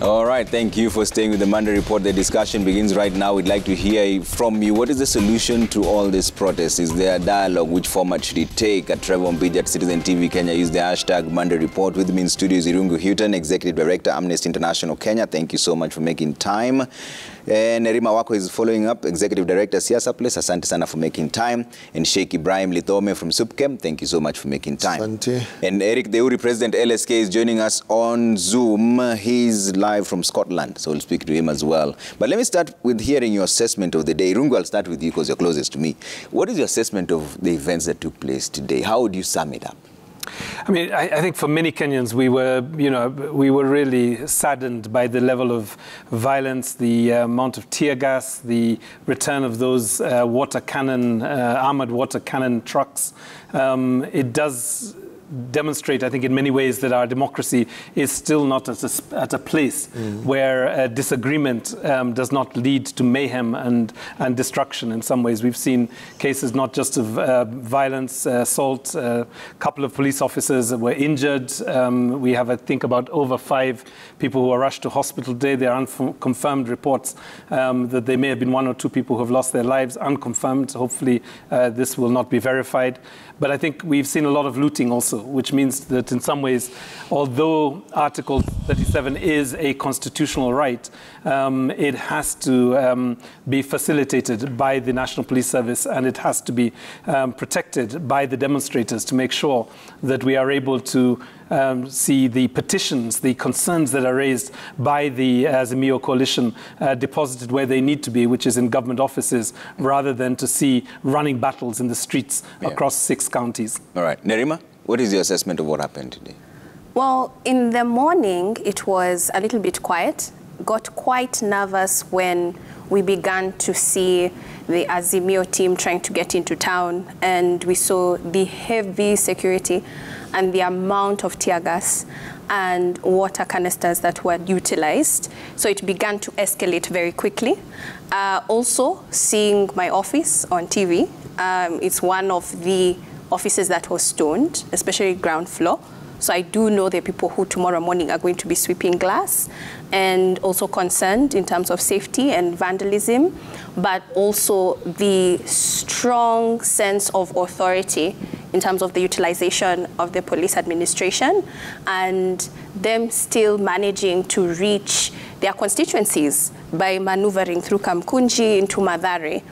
All right, thank you for staying with the Monday Report. The discussion begins right now. We'd like to hear from you. What is the solution to all this protest? Is there a dialogue? Which format should it take? At Trevor Mbiji at Citizen TV Kenya, use the hashtag Monday Report. With me in studio is Irungu Houghton, Executive Director, Amnesty International Kenya. Thank you so much for making time. And Nerima Wako is following up, Executive Director, Siasa Place. Asante sana for making time. And Sheikh Ibrahim Lithome from SUPKEM. Thank you so much for making time. Asante. And Eric Deuri, President LSK, is joining us on Zoom. He's live from Scotland, so we'll speak to him as well. But let me start with hearing your assessment of the day. Irungu, I'll start with you because you're closest to me. What is your assessment of the events that took place today? How would you sum it up? I mean, I think for many Kenyans, we were really saddened by the level of violence, the amount of tear gas, the return of those water cannon, armored water cannon trucks. It does demonstrate, I think, in many ways that our democracy is still not at a place where disagreement does not lead to mayhem and destruction. In some ways, we've seen cases not just of violence, assault. A couple of police officers were injured. We have, I think, about over 5 people who are rushed to hospital today. There are unconfirmed reports that there may have been 1 or 2 people who have lost their lives, unconfirmed. Hopefully, this will not be verified. But I think we've seen a lot of looting also, which means that in some ways, although Article 37 is a constitutional right, it has to be facilitated by the National Police Service, and it has to be protected by the demonstrators to make sure that we are able to see the petitions, the concerns that are raised by the Azimio coalition deposited where they need to be, which is in government offices, rather than to see running battles in the streets across 6 counties. All right. Nerima, what is your assessment of what happened today? Well, in the morning, it was a little bit quiet. Got quite nervous when we began to see the Azimio team trying to get into town, and we saw the heavy security and the amount of tear gas and water canisters that were utilized. So it began to escalate very quickly. Also, seeing my office on TV, it's one of the offices that was stoned, especially ground floor. So I do know there are people who tomorrow morning are going to be sweeping glass, and also concerned in terms of safety and vandalism, but also the strong sense of authority in terms of the utilization of the police administration and them still managing to reach their constituencies by maneuvering through Kamkunji into Mathare.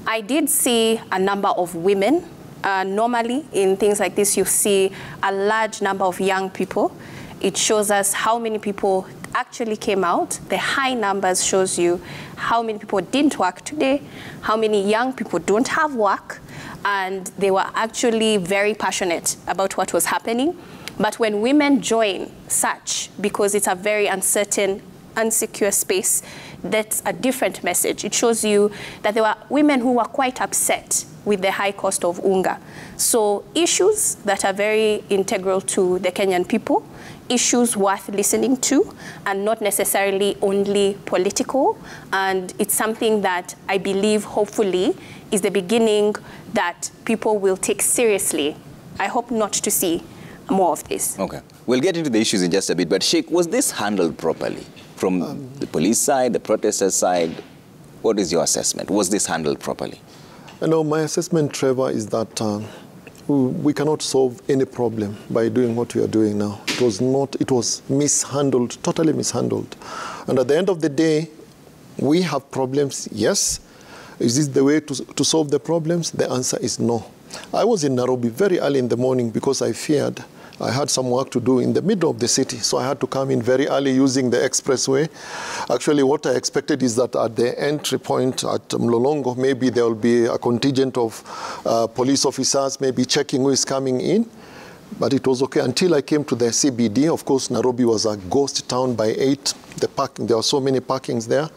I did see a number of women. Normally, in things like this, you see a large number of young people. It shows us how many people actually came out. The high numbers shows you how many people didn't work today, how many young people don't have work, and they were actually very passionate about what was happening. But when women join such, because it's a very uncertain, unsecure space, that's a different message. It shows you that there were women who were quite upset with the high cost of unga. So issues that are very integral to the Kenyan people, issues worth listening to, and not necessarily only political. And it's something that I believe, hopefully, is the beginning that people will take seriously. I hope not to see more of this. Okay. We'll get into the issues in just a bit, but Sheikh, was this handled properly? From the police side, the protesters side, what is your assessment? Was this handled properly? My assessment, Trevor, is that we cannot solve any problem by doing what we are doing now. It was mishandled, totally mishandled. And at the end of the day, we have problems, yes. Is this the way to solve the problems? The answer is no. I was in Nairobi very early in the morning because I feared I had some work to do in the middle of the city, so I had to come in very early using the expressway. Actually, what I expected is that at the entry point at Mlolongo, maybe there will be a contingent of police officers, maybe checking who is coming in. But it was okay until I came to the CBD. Of course, Nairobi was a ghost town by 8. There were so many parkings there.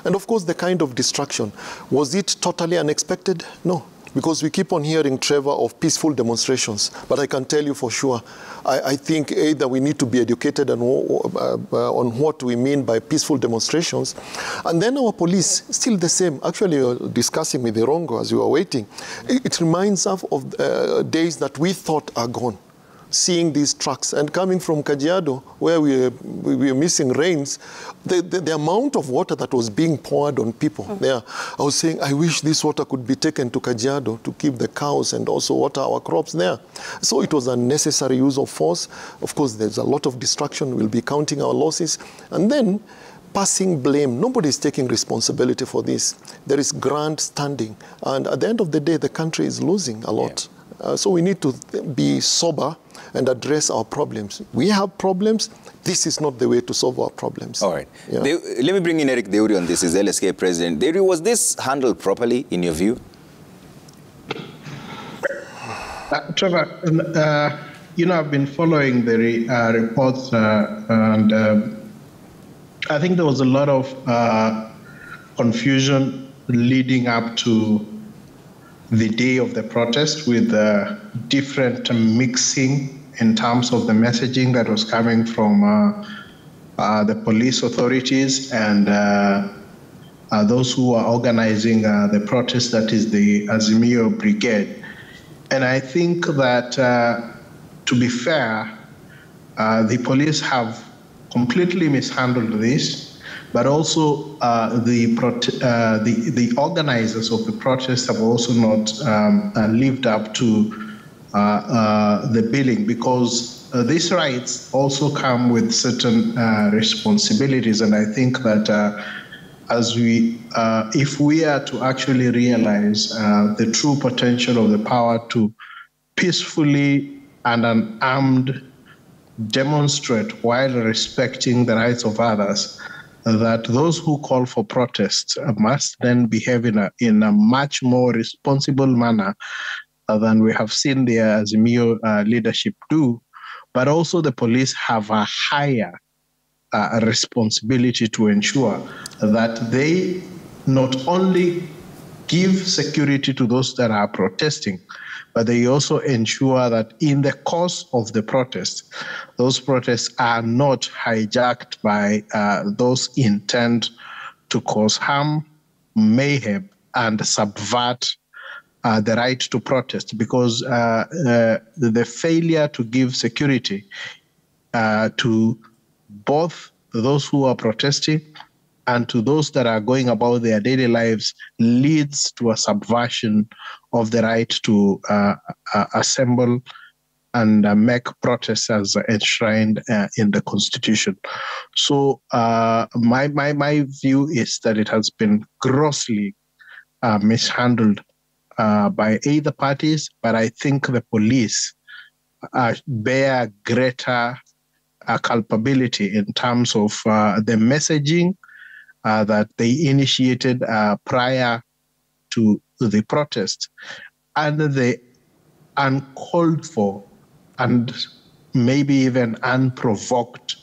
And of course, the kind of destruction. Was it totally unexpected? No. Because we keep on hearing, Trevor, of peaceful demonstrations. But I can tell you for sure, I think either we need to be educated on what we mean by peaceful demonstrations. And then our police, still the same. Actually, discussing with Irongo as we were waiting, it reminds us of days that we thought are gone. seeing these trucks. And coming from Kajiado, where we were missing rains, the amount of water that was being poured on people there, I was saying, I wish this water could be taken to Kajiado to keep the cows and also water our crops there. So it was a necessary use of force. Of course, there's a lot of destruction. We'll be counting our losses. And then passing blame. Nobody is taking responsibility for this. There is grandstanding. And at the end of the day, the country is losing a lot. So we need to be sober and address our problems. We have problems. This is not the way to solve our problems. All right. Yeah. Let me bring in Eric Deuri on this, as LSK president. Deuri, was this handled properly in your view? Trevor, I've been following the reports and I think there was a lot of confusion leading up to the day of the protest, with different mixing in terms of the messaging that was coming from the police authorities and those who are organizing the protest, that is the Azimio Brigade. And I think that, to be fair, the police have completely mishandled this. But also the organizers of the protest have also not lived up to the billing, because these rights also come with certain responsibilities. And I think that if we are to actually realize the true potential of the power to peacefully and unarmed demonstrate while respecting the rights of others, that those who call for protests must then behave in a much more responsible manner than we have seen the Azimio leadership do. But also the police have a higher responsibility to ensure that they not only give security to those that are protesting, but they also ensure that in the course of the protest, those protests are not hijacked by those intent to cause harm, mayhem, and subvert the right to protest, because the failure to give security to both those who are protesting and to those that are going about their daily lives leads to a subversion of the right to assemble and make protests as enshrined in the Constitution. So my view is that it has been grossly mishandled by either parties, but I think the police bear greater culpability in terms of the messaging that they initiated prior to the protest, and the uncalled for and maybe even unprovoked,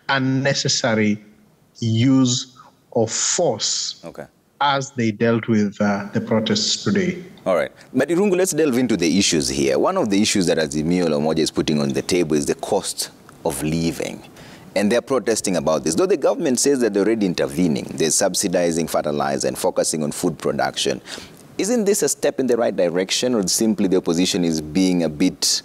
unnecessary use of force as they dealt with the protests today. All right. But Irungu, let's delve into the issues here. One of the issues that Azimio la Umoja is putting on the table is the cost of living. And they're protesting about this. Though the government says that they're already intervening, they're subsidizing fertilizer and focusing on food production. Isn't this a step in the right direction, or simply the opposition is being a bit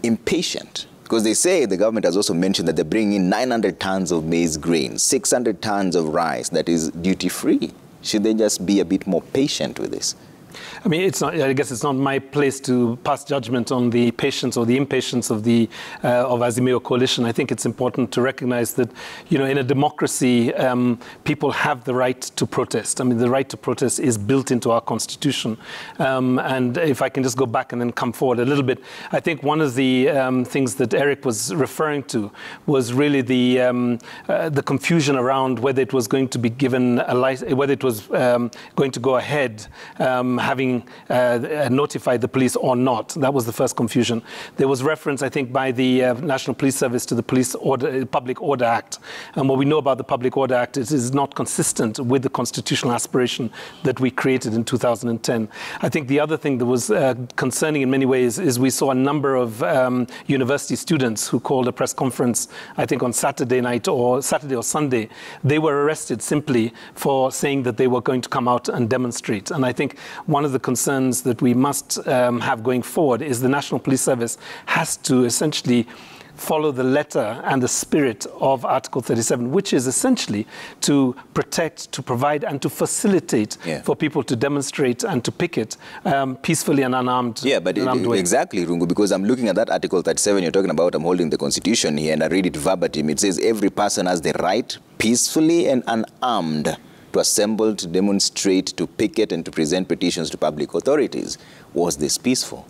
impatient? Because they say, the government has also mentioned that they're bringing in 900 tons of maize grain, 600 tons of rice that is duty-free. Should they just be a bit more patient with this? I mean, it's not. I guess it's not my place to pass judgment on the patience or the impatience of the Azimio coalition. I think it's important to recognize that, you know, in a democracy, people have the right to protest. I mean, the right to protest is built into our constitution. And if I can just go back and then come forward a little bit, I think one of the things that Eric was referring to was really the confusion around whether it was going to be given a license, whether it was going to go ahead, having notified the police or not. That was the first confusion. There was reference, I think, by the National Police Service to the Public Order Act. And what we know about the Public Order Act is it is not consistent with the constitutional aspiration that we created in 2010. I think the other thing that was concerning in many ways is we saw a number of university students who called a press conference, I think on Saturday night or Saturday or Sunday. They were arrested simply for saying that they were going to come out and demonstrate. And I think one of the concerns that we must have going forward is the National Police Service has to essentially follow the letter and the spirit of Article 37, which is essentially to protect, to provide, and to facilitate for people to demonstrate and to picket peacefully and unarmed. Yeah, but exactly, Rungu, because I'm looking at that Article 37 you're talking about. I'm holding the Constitution here, and I read it verbatim. It says, every person has the right, peacefully and unarmed, to assemble, to demonstrate, to picket, and to present petitions to public authorities. Was this peaceful?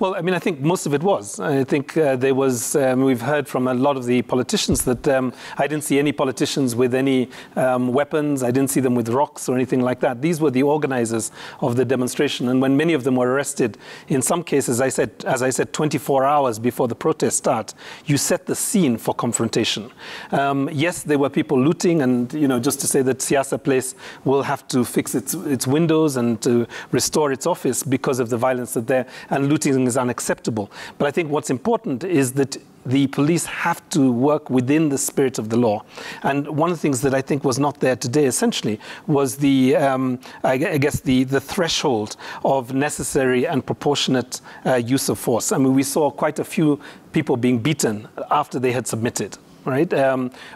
Well, I mean, I think most of it was. I think there was, we've heard from a lot of the politicians that I didn't see any politicians with any weapons. I didn't see them with rocks or anything like that. These were the organizers of the demonstration. And when many of them were arrested, in some cases, as I said, 24 hours before the protest start, you set the scene for confrontation. Yes, there were people looting, and, you know, just to say that Siasa Place will have to fix its windows and to restore its office because of the violence that there, and looting is unacceptable. But I think what's important is that the police have to work within the spirit of the law. And one of the things that I think was not there today, essentially, was the, I guess, the threshold of necessary and proportionate use of force. I mean, we saw quite a few people being beaten after they had submitted. Right,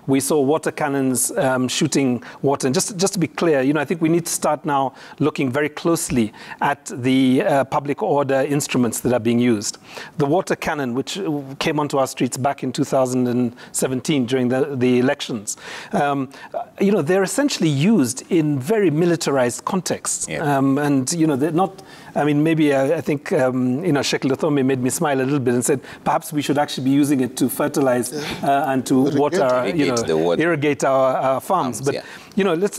we saw water cannons shooting water. And just to be clear, you know, I think we need to start now looking very closely at the public order instruments that are being used. The water cannon, which came onto our streets back in 2017 during the elections, you know, they're essentially used in very militarized contexts. And, you know, they're not, I mean, maybe I think, you know, Sheikh Luthome made me smile a little bit and said, perhaps we should actually be using it to fertilize and to water, you know, irrigate our farms. But, you know, let's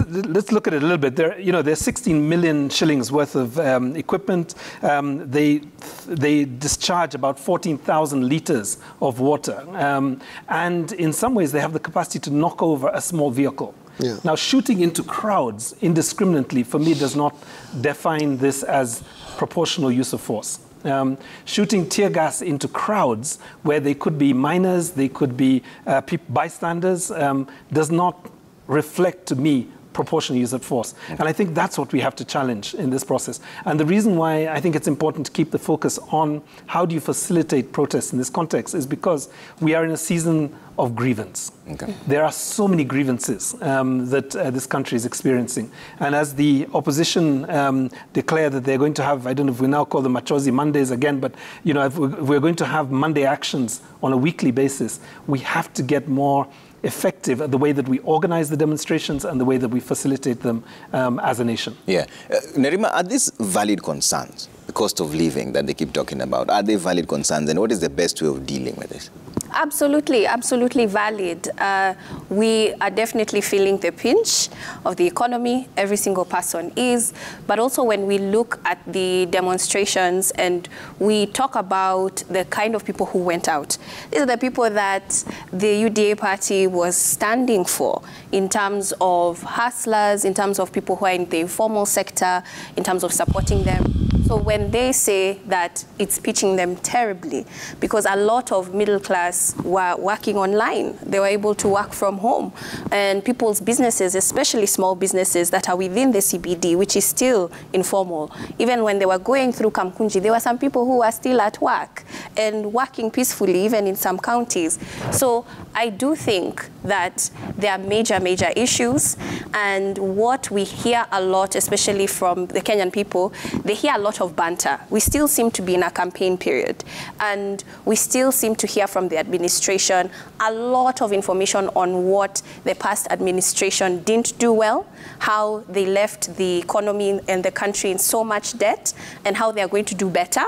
look at it a little bit. There, you know, there's 16 million shillings worth of equipment. They discharge about 14,000 liters of water. And in some ways, they have the capacity to knock over a small vehicle. Now, shooting into crowds indiscriminately, for me, does not define this as proportional use of force. Shooting tear gas into crowds where they could be minors, they could be bystanders, does not reflect to me proportional use of force. And I think that's what we have to challenge in this process. And the reason why I think it's important to keep the focus on how do you facilitate protests in this context is because we are in a season of grievance. There are so many grievances that this country is experiencing. And as the opposition declare that they're going to have, I don't know if we now call them Machozi Mondays again, but, you know, if we're going to have Monday actions on a weekly basis, we have to get more effective at the way that we organize the demonstrations and the way that we facilitate them as a nation. Nerima, are these valid concerns? The cost of living that they keep talking about, are they valid concerns, and what is the best way of dealing with this? Absolutely, absolutely valid. We are definitely feeling the pinch of the economy. Every single person is. But also when we look at the demonstrations and we talk about the kind of people who went out, these are the people that the UDA party was standing for in terms of hustlers, in terms of people who are in the informal sector, in terms of supporting them. So when they say that it's pitching them terribly, because a lot of middle class were working online, they were able to work from home, and people's businesses, especially small businesses that are within the CBD, which is still informal. Even when they were going through Kamkunji, there were some people who were still at work and working peacefully, even in some counties. So I do think that there are major, major issues, and what we hear a lot, especially from the Kenyan people, they hear a lot of banter. We still seem to be in a campaign period, and we still seem to hear from the administration a lot of information on what the past administration didn't do well, how they left the economy and the country in so much debt, and how they're going to do better,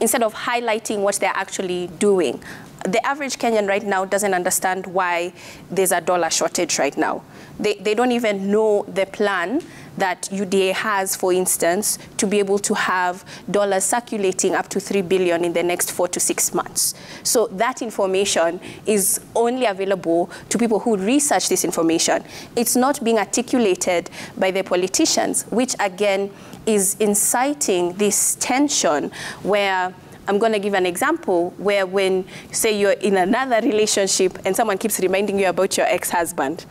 instead of highlighting what they're actually doing. The average Kenyan right now doesn't understand why there's a dollar shortage right now. They don't even know the plan that UDA has, for instance, to be able to have dollars circulating up to 3 billion in the next 4 to 6 months. So that information is only available to people who research this information. It's not being articulated by the politicians, which again is inciting this tension where, I'm going to give an example, where when, say, you're in another relationship and someone keeps reminding you about your ex-husband,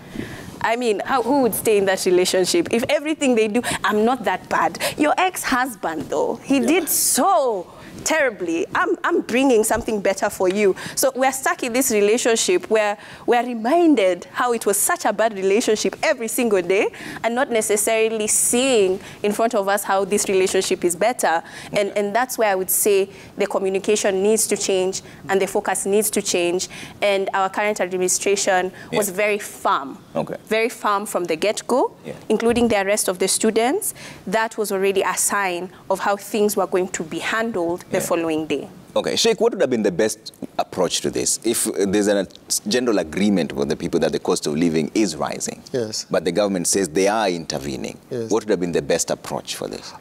I mean, who would stay in that relationship? If everything they do, I'm not that bad. Your ex-husband, though, he did so terribly. I'm bringing something better for you. So we're stuck in this relationship where we're reminded how it was such a bad relationship every single day, and not necessarily seeing in front of us how this relationship is better. And that's where I would say the communication needs to change and the focus needs to change. And our current administration was very firm. Very firm from the get-go, including the arrest of the students. That was already a sign of how things were going to be handled the following day. Okay, Sheikh, what would have been the best approach to this? If there's a general agreement with the people that the cost of living is rising, but the government says they are intervening, what would have been the best approach for this?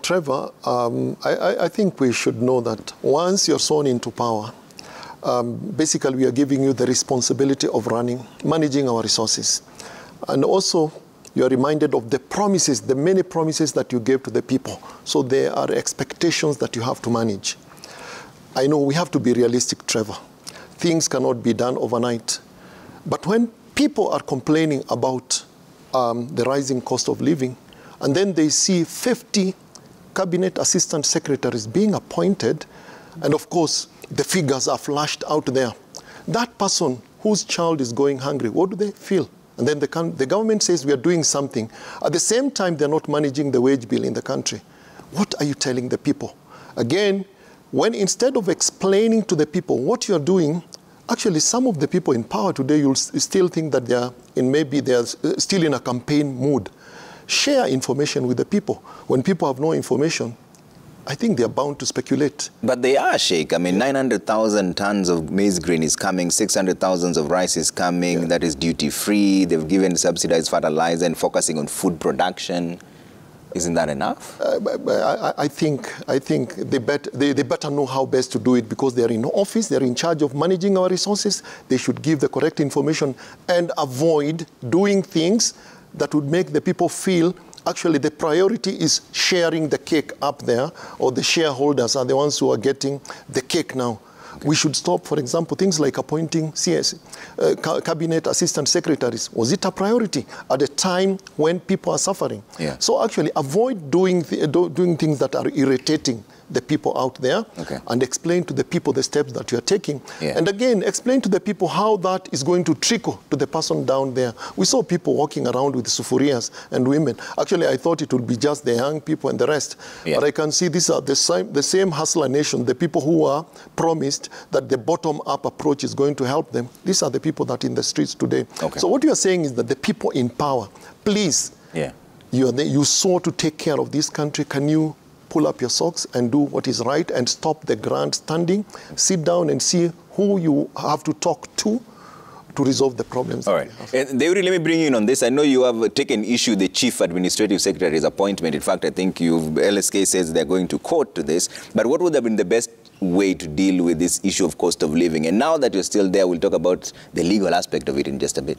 Trevor, I think we should know that once you're sworn into power, basically we are giving you the responsibility of managing our resources. And also, you are reminded of the promises, the many promises that you gave to the people. So there are expectations that you have to manage. I know we have to be realistic, Trevor. Things cannot be done overnight. But when people are complaining about the rising cost of living, and then they see 50 cabinet assistant secretaries being appointed, and of course, the figures are flashed out there. That person whose child is going hungry, what do they feel? And then the government says we are doing something. At the same time, they're not managing the wage bill in the country. What are you telling the people? Again, when instead of explaining to the people what you're doing, actually some of the people in power today, you'll still think that they're still in a campaign mood. Share information with the people. When people have no information, I think they're bound to speculate. But they are, Sheikh. I mean, 900,000 tons of maize grain is coming, 600,000 of rice is coming, that is duty-free. They've given subsidized fertilizer and focusing on food production. Isn't that enough? I think they better know how best to do it, because they're in office, they're in charge of managing our resources. They should give the correct information and avoid doing things that would make the people feel actually the priority is sharing the cake up there, or the shareholders are the ones who are getting the cake now. We should stop, for example, things like appointing cabinet assistant secretaries. Was it a priority at a time when people are suffering? So actually avoid doing things that are irritating the people out there, and explain to the people the steps that you are taking. And again, explain to the people how that is going to trickle to the person down there. We saw people walking around with sufurias and women. Actually, I thought it would be just the young people and the rest. But I can see these are the same hustler nation, the people who are promised that the bottom-up approach is going to help them. These are the people that are in the streets today. So what you are saying is that the people in power, please, you swore to take care of this country. Can you pull up your socks and do what is right and stop the grandstanding? Sit down and see who you have to talk to resolve the problems. All right. And Deuri, let me bring you in on this. I know you have taken issue the Chief Administrative Secretary's appointment. In fact, I think LSK says they're going to court to this. But what would have been the best way to deal with this issue of cost of living? And now that you're still there, we'll talk about the legal aspect of it in just a bit.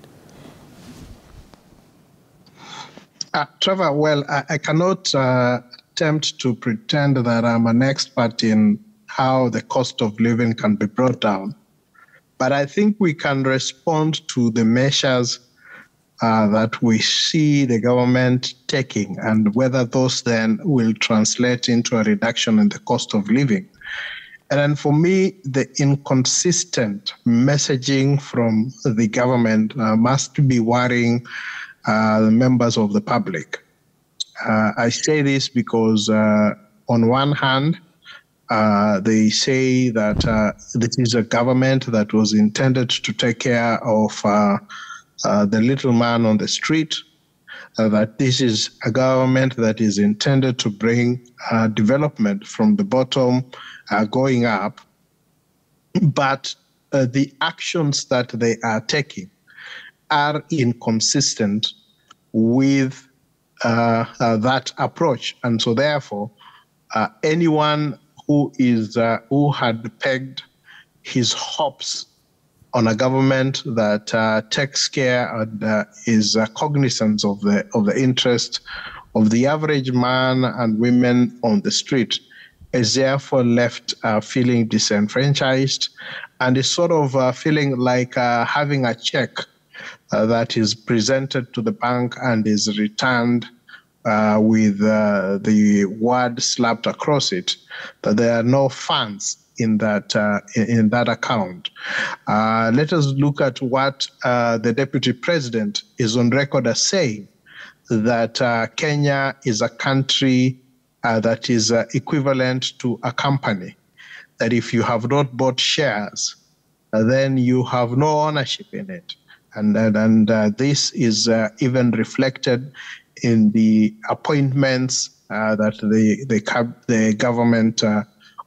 Trevor, well, I cannot attempt to pretend that I'm an expert in how the cost of living can be brought down. But I think we can respond to the measures that we see the government taking, and whether those then will translate into a reduction in the cost of living. And then for me, the inconsistent messaging from the government must be worrying the members of the public. I say this because on one hand, they say that this is a government that was intended to take care of the little man on the street, that this is a government that is intended to bring development from the bottom going up. But the actions that they are taking are inconsistent with that approach. And so therefore, anyone who had pegged his hopes on a government that takes care and is cognizant of the interest of the average man and women on the street is therefore left feeling disenfranchised, and is sort of feeling like having a check that is presented to the bank and is returned with the word slapped across it that there are no funds in that account. Let us look at what the Deputy President is on record as saying, that Kenya is a country that is equivalent to a company, that if you have not bought shares, then you have no ownership in it. And this is even reflected in the appointments that the government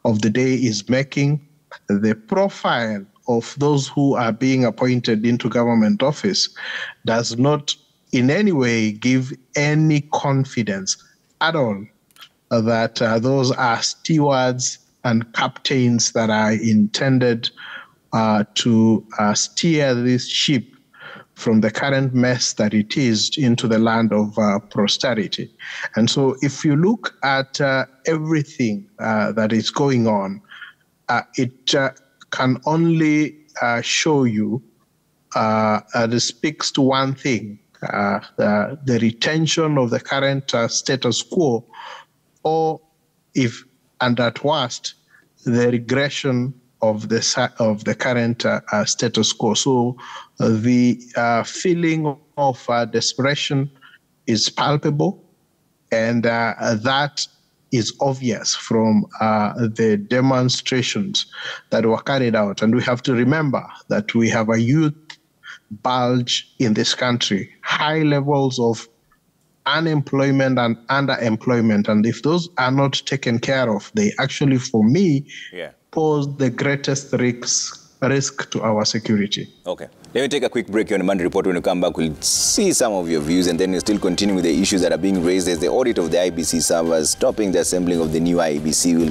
of the day is making. The profile of those who are being appointed into government office does not in any way give any confidence at all that those are stewards and captains that are intended to steer this ship from the current mess that it is into the land of prosperity. And so if you look at everything that is going on, it can only show you, it speaks to one thing, the retention of the current status quo, or if, and at worst, the regression of the current status quo. So the feeling of desperation is palpable, and that is obvious from the demonstrations that were carried out. And we have to remember that we have a youth bulge in this country, high levels of unemployment and underemployment. And if those are not taken care of, they actually, for me, pose the greatest risk to our security. Okay. Let me take a quick break here on the Monday Report. When we come back, we'll see some of your views, and then we'll still continue with the issues that are being raised. There's the audit of the IBC servers, stopping the assembling of the new IBC. We'll